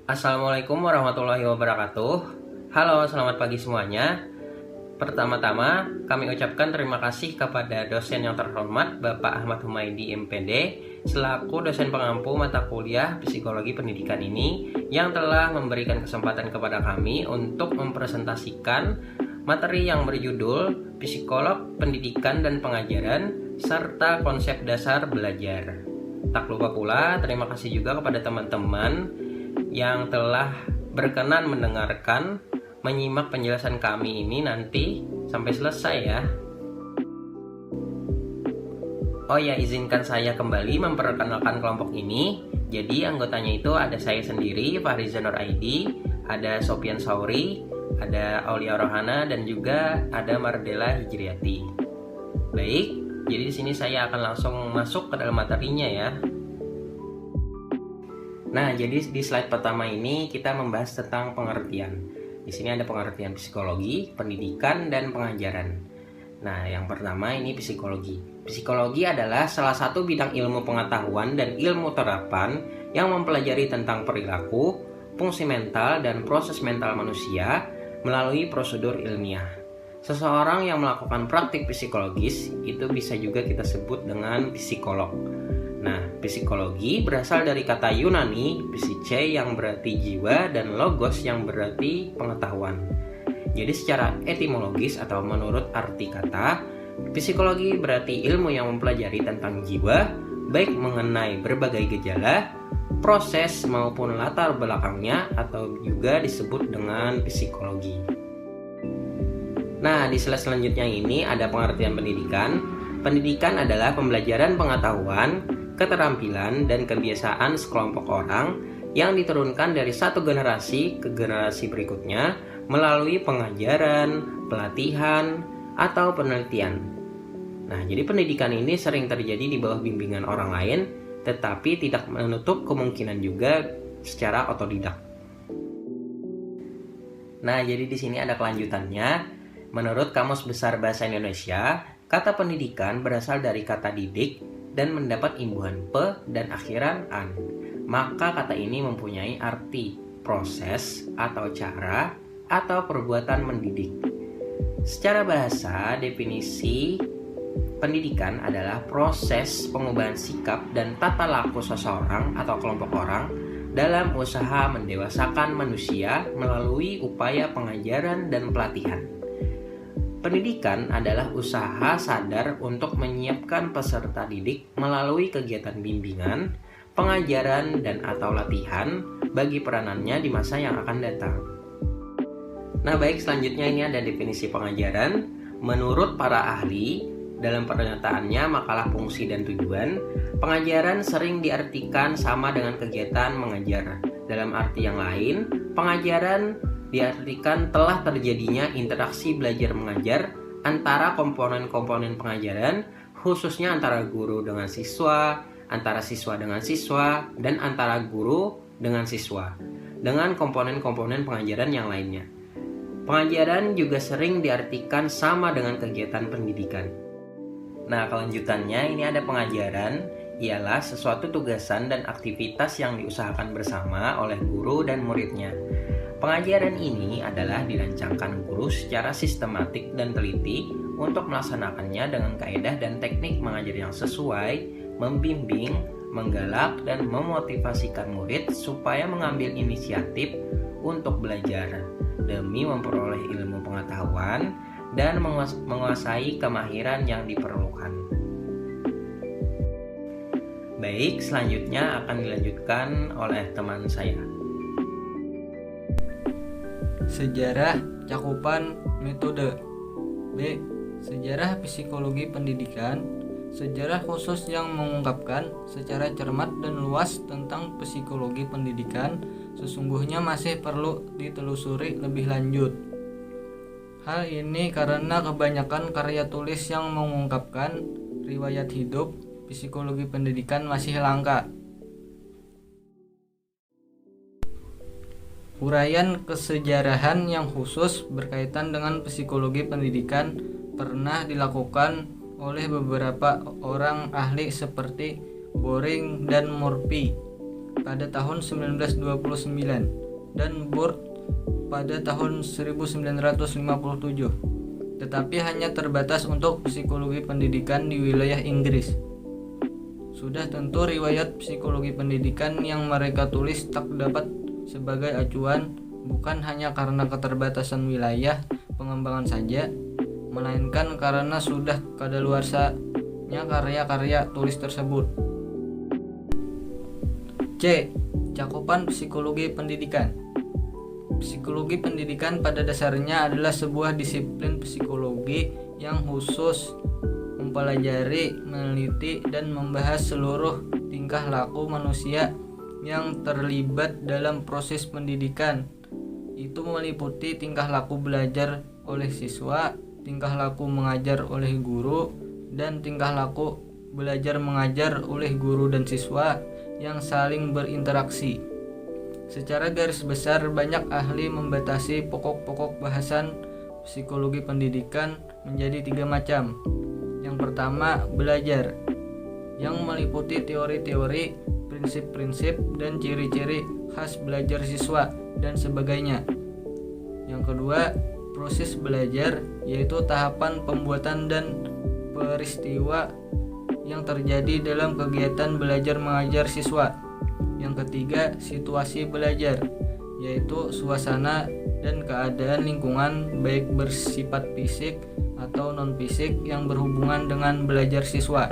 Assalamualaikum warahmatullahi wabarakatuh. Halo, selamat pagi semuanya. Pertama-tama, kami ucapkan terima kasih kepada dosen yang terhormat Bapak Ahmad Humaydi MPD selaku dosen pengampu mata kuliah Psikologi Pendidikan ini yang telah memberikan kesempatan kepada kami untuk mempresentasikan materi yang berjudul Psikolog Pendidikan dan Pengajaran serta konsep dasar belajar. Tak lupa pula, terima kasih juga kepada teman-teman yang telah berkenan mendengarkan, menyimak penjelasan kami ini nanti sampai selesai ya. Oh ya, izinkan saya kembali memperkenalkan kelompok ini. Jadi anggotanya itu ada saya sendiri, Fahriza Nur Aidi, ada Sofian Sauri, ada Aulia Rohana, dan juga ada Mardela Hijriati. Baik, jadi di sini saya akan langsung masuk ke dalam materinya ya. Nah, jadi di slide pertama ini kita membahas tentang pengertian. Di sini ada pengertian psikologi, pendidikan, dan pengajaran. Nah, yang pertama ini psikologi. Psikologi adalah salah satu bidang ilmu pengetahuan dan ilmu terapan yang mempelajari tentang perilaku, fungsi mental, dan proses mental manusia melalui prosedur ilmiah. Seseorang yang melakukan praktik psikologis itu bisa juga kita sebut dengan psikolog. Nah, psikologi berasal dari kata Yunani, psyche yang berarti jiwa dan logos yang berarti pengetahuan. Jadi secara etimologis atau menurut arti kata, psikologi berarti ilmu yang mempelajari tentang jiwa, baik mengenai berbagai gejala, proses maupun latar belakangnya atau juga disebut dengan psikologi. Nah, di slide selanjutnya ini ada pengertian pendidikan. Pendidikan adalah pembelajaran pengetahuan, keterampilan, dan kebiasaan sekelompok orang yang diturunkan dari satu generasi ke generasi berikutnya melalui pengajaran, pelatihan, atau penelitian. Nah, jadi pendidikan ini sering terjadi di bawah bimbingan orang lain, tetapi tidak menutup kemungkinan juga secara otodidak. Nah, jadi di sini ada kelanjutannya. Menurut Kamus Besar Bahasa Indonesia, kata pendidikan berasal dari kata didik dan mendapat imbuhan pe dan akhiran an. Maka kata ini mempunyai arti proses atau cara atau perbuatan mendidik. Secara bahasa, definisi pendidikan adalah proses pengubahan sikap dan tata laku seseorang atau kelompok orang dalam usaha mendewasakan manusia melalui upaya pengajaran dan pelatihan. Pendidikan adalah usaha sadar untuk menyiapkan peserta didik melalui kegiatan bimbingan, pengajaran, dan atau latihan bagi peranannya di masa yang akan datang. Nah, baik, selanjutnya ini ada definisi pengajaran. Menurut para ahli, dalam pernyataannya makalah fungsi dan tujuan, pengajaran sering diartikan sama dengan kegiatan mengajar. Dalam arti yang lain, pengajaran diartikan telah terjadinya interaksi belajar mengajar antara komponen-komponen pengajaran, khususnya antara guru dengan siswa, antara siswa dengan siswa, dan antara guru dengan siswa, dengan komponen-komponen pengajaran yang lainnya. Pengajaran juga sering diartikan sama dengan kegiatan pendidikan. Nah, kelanjutannya ini ada pengajaran, ialah sesuatu tugasan dan aktivitas yang diusahakan bersama oleh guru dan muridnya. Pengajaran ini adalah dirancangkan guru secara sistematik dan teliti untuk melaksanakannya dengan kaedah dan teknik mengajar yang sesuai, membimbing, menggalak, dan memotivasikan murid supaya mengambil inisiatif untuk belajar demi memperoleh ilmu pengetahuan dan menguasai kemahiran yang diperlukan. Baik, selanjutnya akan dilanjutkan oleh teman saya. Sejarah cakupan metode. B. Sejarah psikologi pendidikan. Sejarah khusus yang mengungkapkan secara cermat dan luas tentang psikologi pendidikan sesungguhnya masih perlu ditelusuri lebih lanjut. Hal ini karena kebanyakan karya tulis yang mengungkapkan riwayat hidup psikologi pendidikan masih langka. Uraian kesejarahan yang khusus berkaitan dengan psikologi pendidikan pernah dilakukan oleh beberapa orang ahli seperti Boring dan Murphy. pada tahun 1929 dan Burt pada tahun 1957, tetapi hanya terbatas untuk psikologi pendidikan di wilayah Inggris. Sudah tentu riwayat psikologi pendidikan yang mereka tulis tak dapat sebagai acuan, bukan hanya karena keterbatasan wilayah pengembangan saja, melainkan karena sudah kadaluarsanya karya-karya tulis tersebut. C. Cakupan psikologi pendidikan. Psikologi pendidikan pada dasarnya adalah sebuah disiplin psikologi yang khusus mempelajari, meneliti, dan membahas seluruh tingkah laku manusia yang terlibat dalam proses pendidikan. Itu meliputi tingkah laku belajar oleh siswa, tingkah laku mengajar oleh guru, dan tingkah laku belajar mengajar oleh guru dan siswa yang saling berinteraksi. Secara garis besar, banyak ahli membatasi pokok-pokok bahasan psikologi pendidikan menjadi 3 macam. Yang pertama, belajar, yang meliputi teori-teori, prinsip-prinsip, dan ciri-ciri khas belajar siswa, dan sebagainya. Yang kedua, proses belajar, yaitu tahapan pembuatan dan peristiwa yang terjadi dalam kegiatan belajar mengajar siswa. Yang ketiga, situasi belajar, yaitu suasana dan keadaan lingkungan baik bersifat fisik atau non-fisik yang berhubungan dengan belajar siswa.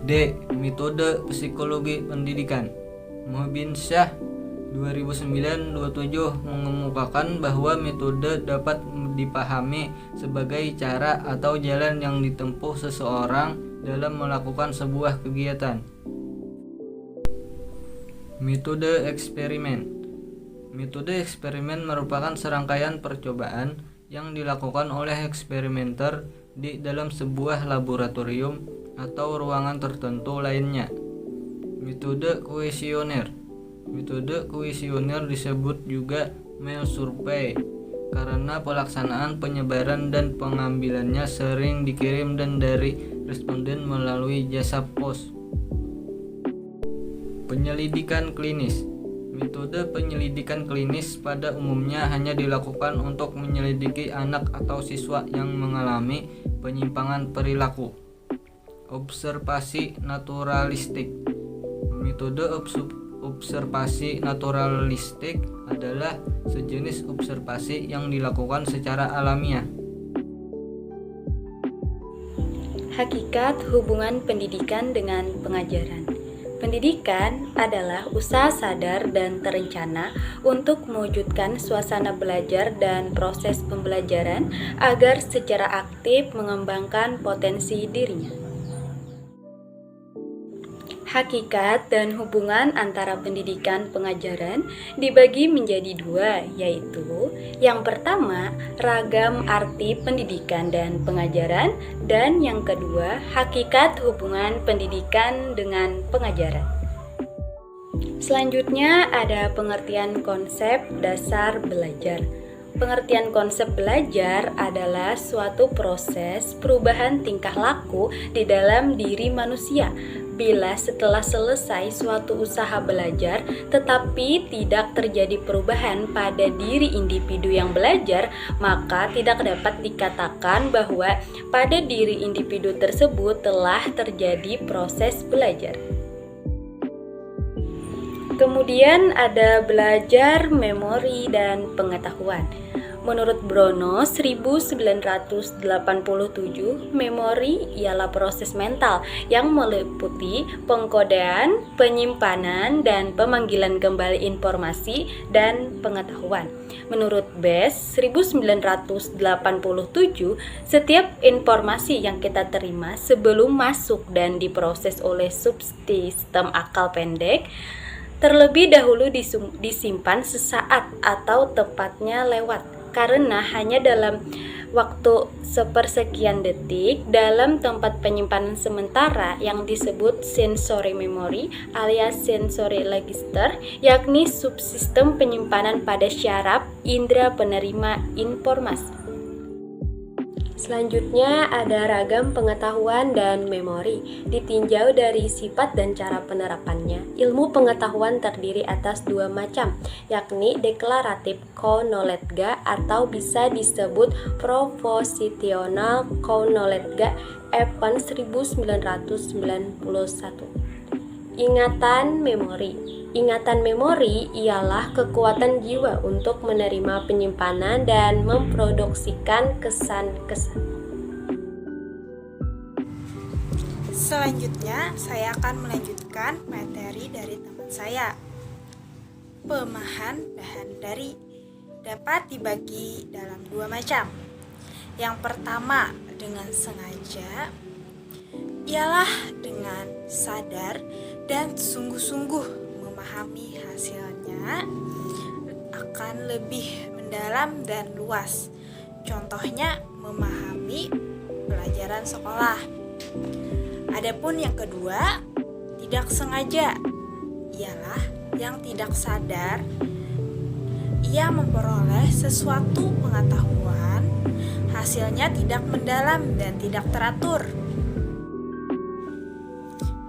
D. Metode psikologi pendidikan. Muhibin Syah 2009-27 mengemukakan bahwa metode dapat dipahami sebagai cara atau jalan yang ditempuh seseorang dalam melakukan sebuah kegiatan. Metode eksperimen. Metode eksperimen merupakan serangkaian percobaan yang dilakukan oleh eksperimenter di dalam sebuah laboratorium atau ruangan tertentu lainnya. Metode kuesioner. Metode kuesioner disebut juga mail survey karena pelaksanaan penyebaran dan pengambilannya sering dikirim dan dari responden melalui jasa pos. Penyelidikan klinis. Metode penyelidikan klinis pada umumnya hanya dilakukan untuk menyelidiki anak atau siswa yang mengalami penyimpangan perilaku. Observasi naturalistik. Metode observasi naturalistik adalah sejenis observasi yang dilakukan secara alamiah. Hakikat hubungan pendidikan dengan pengajaran. Pendidikan adalah usaha sadar dan terencana untuk mewujudkan suasana belajar dan proses pembelajaran agar secara aktif mengembangkan potensi dirinya. Hakikat dan hubungan antara pendidikan pengajaran dibagi menjadi 2, yaitu yang pertama, ragam arti pendidikan dan pengajaran, dan yang kedua, hakikat hubungan pendidikan dengan pengajaran. Selanjutnya ada pengertian konsep dasar belajar. Pengertian konsep belajar adalah suatu proses perubahan tingkah laku di dalam diri manusia. Bila setelah selesai suatu usaha belajar tetapi tidak terjadi perubahan pada diri individu yang belajar, maka tidak dapat dikatakan bahwa pada diri individu tersebut telah terjadi proses belajar. Kemudian ada belajar, memori, dan pengetahuan. Menurut Brono 1987, memori ialah proses mental yang meliputi pengkodean, penyimpanan, dan pemanggilan kembali informasi dan pengetahuan. Menurut Bess 1987, setiap informasi yang kita terima sebelum masuk dan diproses oleh subsistem akal pendek terlebih dahulu disimpan sesaat atau tepatnya lewat. Karena hanya dalam waktu sepersekian detik dalam tempat penyimpanan sementara yang disebut sensory memory alias sensory register, yakni subsistem penyimpanan pada syaraf indera penerima informasi. Selanjutnya ada ragam pengetahuan dan memori. Ditinjau dari sifat dan cara penerapannya, ilmu pengetahuan terdiri atas dua macam, yakni deklaratif knowledge atau bisa disebut propositional knowledge Evans 1991. Ingatan memori. Ingatan memori ialah kekuatan jiwa untuk menerima penyimpanan dan memproduksikan kesan-kesan. Selanjutnya, saya akan melanjutkan materi dari teman saya. Pemahan bahan dari dapat dibagi dalam dua macam. Yang pertama, dengan sengaja, ialah dengan sadar dan sungguh-sungguh memahami hasilnya akan lebih mendalam dan luas. Contohnya memahami pelajaran sekolah. Adapun yang kedua, tidak sengaja, ialah yang tidak sadar ia memperoleh sesuatu pengetahuan, hasilnya tidak mendalam dan tidak teratur.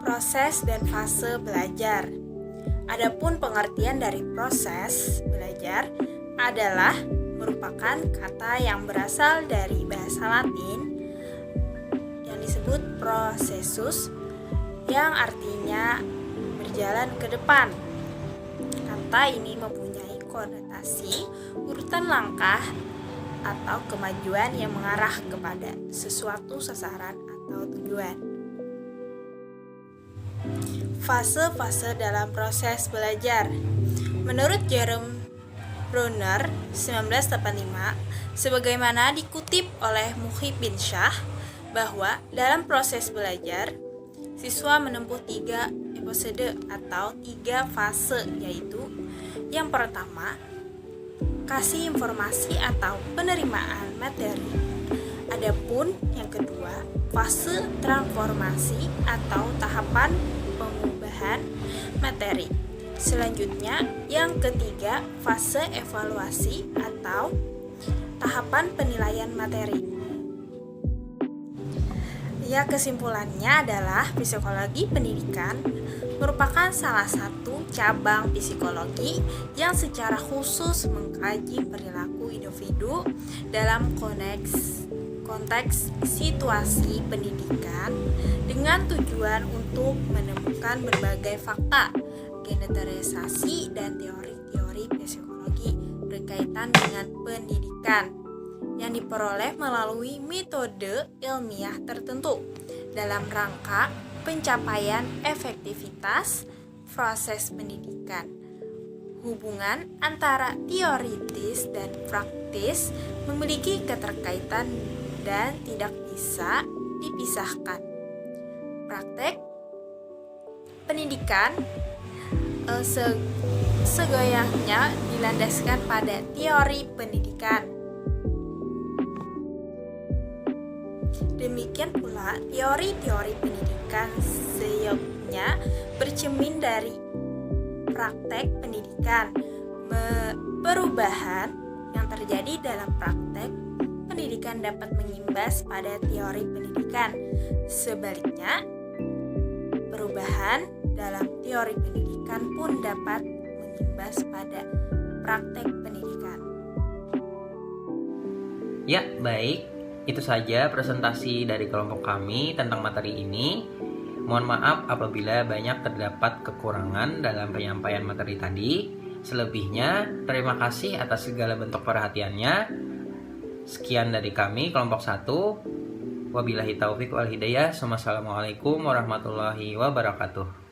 Proses dan fase belajar. Adapun pengertian dari proses belajar adalah merupakan kata yang berasal dari bahasa Latin yang disebut processus, yang artinya berjalan ke depan. Kata ini mempunyai konotasi urutan langkah atau kemajuan yang mengarah kepada sesuatu sasaran atau tujuan. Fase-fase dalam proses belajar. Menurut Jerome Bruner 1985, sebagaimana dikutip oleh Muhib bin Syah, bahwa dalam proses belajar, siswa menempuh 3 episode atau 3 fase, yaitu yang pertama, kasih informasi atau penerimaan materi. Adapun yang kedua, fase transformasi atau tahapan pengubahan materi. Selanjutnya, yang ketiga, fase evaluasi atau tahapan penilaian materi. Ya, kesimpulannya adalah psikologi pendidikan merupakan salah satu cabang psikologi yang secara khusus mengkaji perilaku individu dalam konteks situasi pendidikan dengan tujuan untuk menemukan berbagai fakta, generalisasi, dan teori-teori psikologi berkaitan dengan pendidikan yang diperoleh melalui metode ilmiah tertentu dalam rangka pencapaian efektivitas proses pendidikan. Hubungan antara teoritis dan praktis memiliki keterkaitan dan tidak bisa dipisahkan. Praktek pendidikan segoyahnya dilandaskan pada teori pendidikan. Demikian pula teori-teori pendidikan seyogyanya bercermin dari praktek pendidikan. Perubahan yang terjadi dalam praktek pendidikan dapat mengimbas pada teori pendidikan. Sebaliknya, perubahan dalam teori pendidikan pun dapat mengimbas pada praktek pendidikan. Ya, baik. Itu saja presentasi dari kelompok kami tentang materi ini. Mohon maaf apabila banyak terdapat kekurangan dalam penyampaian materi tadi. Selebihnya, terima kasih atas segala bentuk perhatiannya. Sekian dari kami, kelompok 1. Wabillahi taufiq wal hidayah. Wassalamualaikum warahmatullahi wabarakatuh.